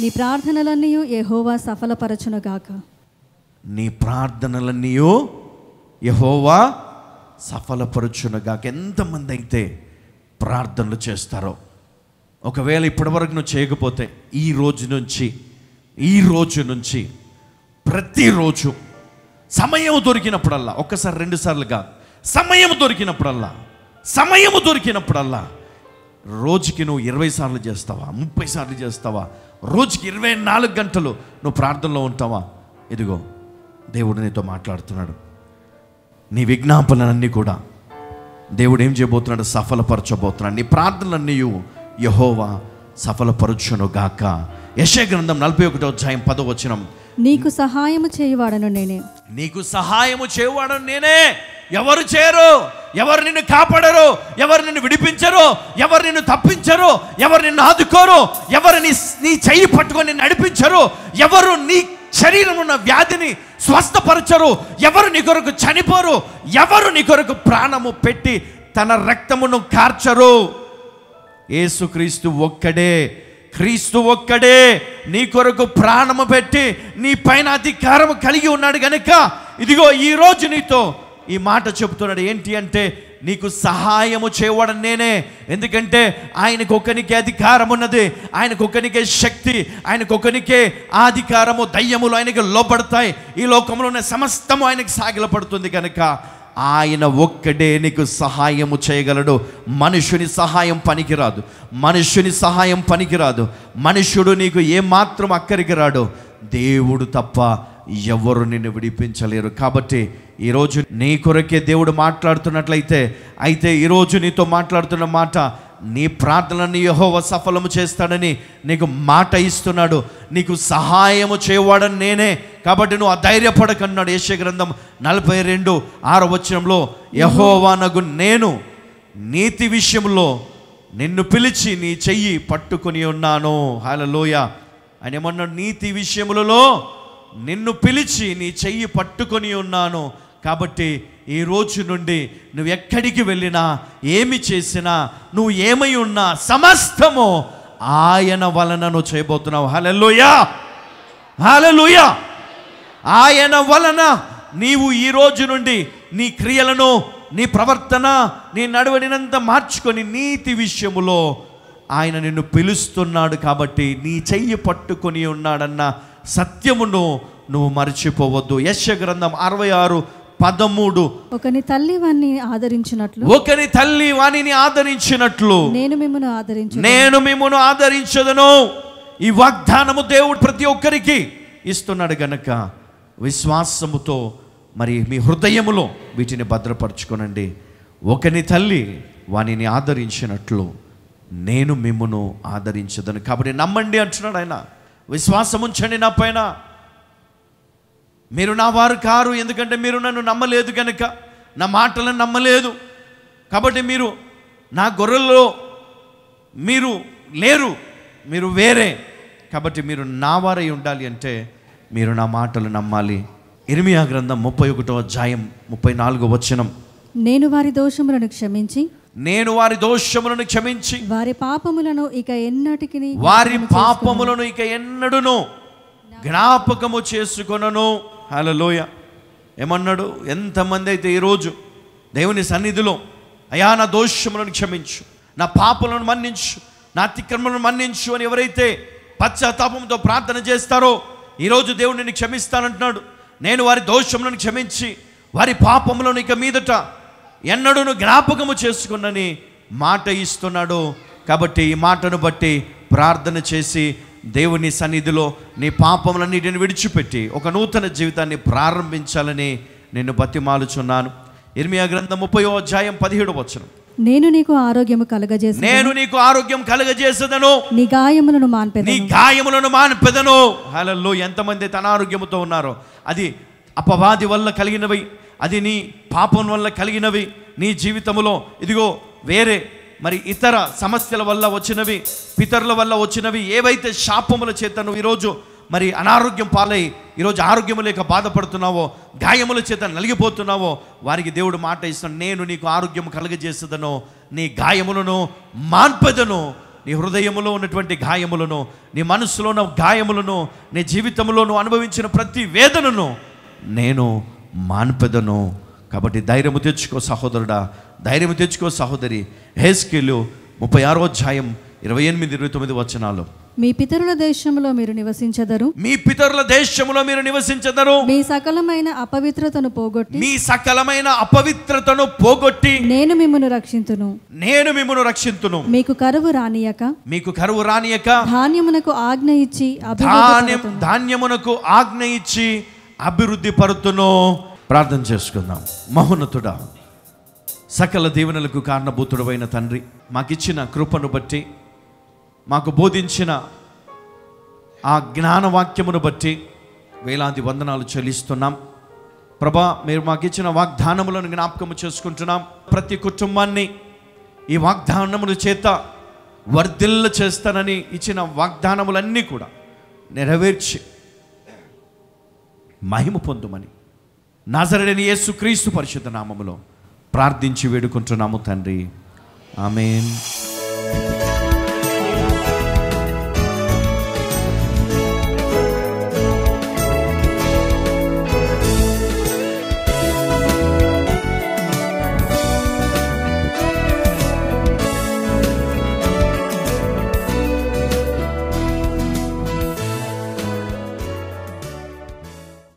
నీ ప్రార్థనలన్నీ యెహోవా సఫలపరచునుగాక. నీ ప్రార్థనలన్నీ యెహోవా సఫలపరచునుగాక. ఎంతమంది అయితే ప్రార్థనలు చేస్తారో, ఒకవేళ ఇప్పటివరకు నువ్వు చేయకపోతే ఈ రోజు నుంచి ప్రతిరోజు సమయం దొరికినప్పుడల్లా, ఒక్కసారి 2 సార్లు కాదు, సమయం దొరికినప్పుడల్లా రోజుకి నువ్వు 20 సార్లు చేస్తావా, 30 సార్లు చేస్తావా, రోజుకి 24 గంటలు నువ్వు ప్రార్థనలో ఉంటావా? ఇదిగో దేవుడు నీతో మాట్లాడుతున్నాడు. నీ విజ్ఞాపనలన్నీ కూడా దేవుడు ఏం చేయబోతున్నాడు? సఫలపరచబోతున్నాడు. నీ ప్రార్థనలన్నీ యెహోవా సఫలపరచునుగాక. యెషయా గ్రంథం 41వ అధ్యాయం 10వ వచనం. నీకు సహాయము చేయువాడను నేనే. నీకు సహాయము చేయువాడను నేనే. ఎవరు చేయరు? ఎవరు నిన్ను కాపాడరు? ఎవరు నిన్ను విడిపించరు? ఎవరు నిన్ను తప్పించరు? ఎవరు నిన్ను ఆదుకోరు? ఎవరు నీ చెయ్యి పట్టుకొని నడిపించరు? ఎవరు నీ శరీరం ఉన్న వ్యాధిని స్వస్థపరచరు? ఎవరు నీ కొరకు చనిపోరు? ఎవరు నీ కొరకు ప్రాణము పెట్టి తన రక్తమును కార్చరు? యేసుక్రీస్తు ఒక్కడే. క్రీస్తు ఒక్కడే నీ కొరకు ప్రాణము పెట్టి నీ పైన అధికారము కలిగి ఉన్నాడు గనుక ఇదిగో ఈరోజు నీతో ఈ మాట చెబుతున్నాడు. ఏంటి అంటే, నీకు సహాయము చేయడం నేనే. ఎందుకంటే ఆయనకు ఒకనికే అధికారం ఉన్నది, ఆయనకు ఒకనికే శక్తి, ఆయనకు ఒకనికే అధికారము. దయ్యములు ఆయనకు లోబడతాయి. ఈ లోకంలో ఉన్న సమస్తము ఆయనకు సాగిలపడుతుంది కనుక ఆయన ఒక్కడే నీకు సహాయము చేయగలడు. మనుషుని సహాయం పనికిరాదు. మనుషుడు నీకు ఏమాత్రం అక్కరికి రాడు. దేవుడు తప్ప ఎవరు నిన్ను విడిపించలేరు. కాబట్టి ఈరోజు నీ కొరకే దేవుడు మాట్లాడుతున్నట్లయితే, ఈరోజు నీతో మాట్లాడుతున్న మాట, నీ ప్రార్థనని యెహోవా సఫలము చేస్తాడని నీకు మాట ఇస్తున్నాడు. నీకు సహాయము చేయవాడని నేనే. కాబట్టి నువ్వు అధైర్యపడకన్నాడు. యెషయా గ్రంథం 42:6 వచనంలో, యెహోవానగు నేను నీతి విషయంలో నిన్ను పిలిచి నీ చెయ్యి పట్టుకొని ఉన్నాను. హల్లెలూయా. ఆయన ఏమన్నాడు? నీతి విషయములలో నిన్ను పిలిచి నీ చెయ్యి పట్టుకొని ఉన్నాను. కాబట్టి ఈ రోజు నుండి నువ్వు ఎక్కడికి వెళ్ళినా, ఏమి చేసినా, నువ్వు ఏమై ఉన్నా సమస్తము ఆయన వలన నువ్వు చేయబోతున్నావు. హల్లెలూయా, హల్లెలూయా. ఆయన వలన నీవు ఈ రోజు నుండి నీ క్రియలను, నీ ప్రవర్తన, నీ నడవడినంత మార్చుకొని నీతి విషయములో ఆయన నిన్ను పిలుస్తున్నాడు. కాబట్టి నీ చెయ్యి పట్టుకొని ఉన్నాడన్న సత్యమును నువ్వు మర్చిపోవద్దు. యెషయా గ్రంథం 66:13. ఒకని తల్లి వానిని ఆదరించినట్లు నేను మిమ్మును ఆదరించదను. ఈ వాగ్దానము దేవుడు ప్రతి ఒక్కరికి ఇస్తున్నాడు గనక విశ్వాసముతో మరి మీ హృదయములో వీటిని భద్రపరచుకోనండి. ఒకని తల్లి వానిని ఆదరించినట్లు నేను మిమ్మును ఆదరించదను. కాబట్టి నమ్మండి అంటున్నాడు ఆయన. విశ్వాసం ఉంచండి నా పైన. మీరు నా వారు కారు, ఎందుకంటే మీరు నన్ను నమ్మలేదు కనుక, నా మాటలను నమ్మలేదు కాబట్టి మీరు నా గొర్రెల్లో మీరు లేరు, మీరు వేరే. కాబట్టి మీరు నా వారై ఉండాలి అంటే మీరు నా మాటలు నమ్మాలి. ఇర్మియా గ్రంథం 31వ అధ్యాయం 34వ వచనం. నేను వారి దోషములను క్షమించి వారి పాపములను ఇక ఎన్నడును జ్ఞాపకము చేసుకొనను. హల్లెలూయా. ఏమన్నాడు? ఎంతమంది అయితే ఈరోజు దేవుని సన్నిధిలో, అయా నా దోషములను క్షమించు, నా పాపములను మన్నించు, నా అతిక్రమలను మన్నించు అని ఎవరైతే పశ్చాత్తాపంతో ప్రార్థన చేస్తారో ఈరోజు దేవుడు నిన్ను క్షమిస్తానంటున్నాడు. నేను వారి దోషములను క్షమించి వారి పాపములను ఇక మీదట ఎన్నడూను జ్ఞాపకము చేసుకున్నని మాట ఇస్తున్నాడు. కాబట్టి ఈ మాటను బట్టి ప్రార్థన చేసి దేవుని సన్నిధిలో నీ పాపములన్నిటిని విడిచిపెట్టి ఒక నూతన జీవితాన్ని ప్రారంభించాలని నిన్ను బతిమాలుచున్నాను. ఇర్మియా గ్రంథం 30వ అధ్యాయం 17వ వచనం. నేను నీకు ఆరోగ్యం కలగజేసేదను, నీ గాయములను మాన్పెదను. హల్లెలూయా. ఎంతమంది అయితే అనారోగ్యముతో ఉన్నారో, అది అపవాది వల్ల కలిగినవి, అది నీ పాపం వల్ల కలిగినవి, నీ జీవితంలో ఇదిగో వేరే మరి ఇతర సమస్యల వల్ల వచ్చినవి, పితరుల వల్ల వచ్చినవి, ఏవైతే శాపముల చేత నువ్వు ఈరోజు మరి అనారోగ్యం పాలై ఈరోజు ఆరోగ్యము లేక బాధపడుతున్నావో, గాయముల చేత నలిగిపోతున్నావో, వారికి దేవుడు మాట ఇస్తాను. నేను నీకు ఆరోగ్యం కలుగజేసేదను, నీ గాయములను మాన్పెదను, నీ హృదయములో ఉన్నటువంటి గాయములను, నీ మనసులో ఉన్న గాయములను, నీ జీవితంలో నువ్వు అనుభవించిన ప్రతి వేదనను నేను మాన్పెదను. కాబట్టి ధైర్యము తెచ్చుకో సహోదరుడా, ధైర్యము తెచ్చుకో సహోదరి. హెస్కేలు 36వ అధ్యాయం 28-29 వచనాలు. మీ పితరుల దేశంలో మీరు నివసించెదరు, మీ పితరుల దేశంలో మీరు నివసించెదరు, మీ సకలమైన అపవిత్రతను పోగొట్టి, మీ సకలమైన అపవిత్రతను పోగొట్టి నేను మిమ్మును రక్షింతును, నేను మిమ్మును రక్షింతును. మీకు కరువు రానియక, మీకు కరువు రానియక, ధాన్యమునకు ఆజ్ఞ ఇచ్చి ధాన్యమునకు ఆజ్ఞ ఇచ్చి అభివృద్ధి పరుతును. ప్రార్థన చేసుకుందాం. మహోన్నతుడా, సకల దీవెనలకు కారణభూతుడైన తండ్రి, మాకిచ్చిన కృపను బట్టి, మాకు బోధించిన ఆ జ్ఞానవాక్యమును బట్టి వేలాది వందనాలు చెల్లిస్తున్నాం ప్రభా. మీరు మాకిచ్చిన వాగ్దానములను జ్ఞాపకము చేసుకుంటున్నాం. ప్రతి కుటుంబాన్ని ఈ వాగ్దానముల చేత వర్ధిల్ల చేస్తానని ఇచ్చిన వాగ్దానములన్నీ కూడా నెరవేర్చి మహిమ పొందుమని నజరేయుడైన యేసుక్రీస్తు పరిశుద్ధ నామములో ప్రార్థించి వేడుకుంటున్నాము తండ్రి. ఆమేన్.